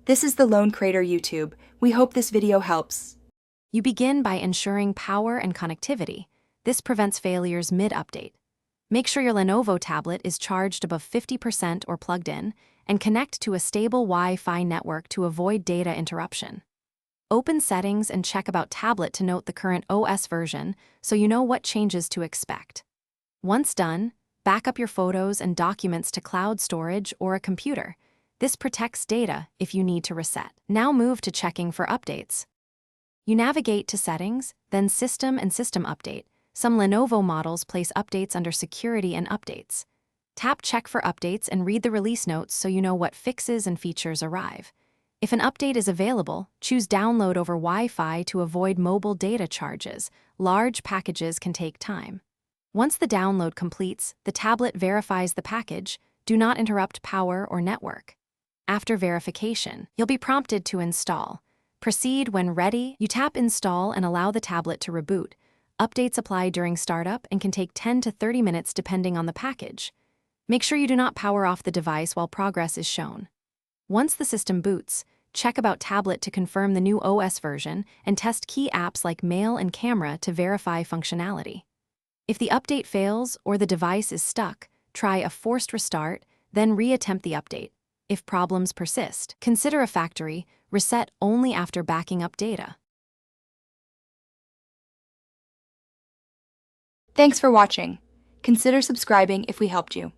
This is the Lone Crater YouTube. We hope this video helps. You begin by ensuring power and connectivity. This prevents failures mid-update. Make sure your Lenovo tablet is charged above 50% or plugged in, and connect to a stable Wi-Fi network to avoid data interruption. Open Settings and check About Tablet to note the current OS version so you know what changes to expect. Once done, back up your photos and documents to cloud storage or a computer. This protects data if you need to reset. Now move to checking for updates. You navigate to Settings, then System and System Update. Some Lenovo models place updates under Security and Updates. Tap Check for Updates and read the release notes so you know what fixes and features arrive. If an update is available, choose Download over Wi-Fi to avoid mobile data charges. Large packages can take time. Once the download completes, the tablet verifies the package. Do not interrupt power or network. After verification, you'll be prompted to install. Proceed when ready. You tap Install and allow the tablet to reboot. Updates apply during startup and can take 10 to 30 minutes depending on the package. Make sure you do not power off the device while progress is shown. Once the system boots, check About Tablet to confirm the new OS version and test key apps like Mail and Camera to verify functionality. If the update fails or the device is stuck, try a forced restart, then re-attempt the update. If problems persist, consider a factory reset only after backing up data. Thanks for watching. Consider subscribing if we helped you.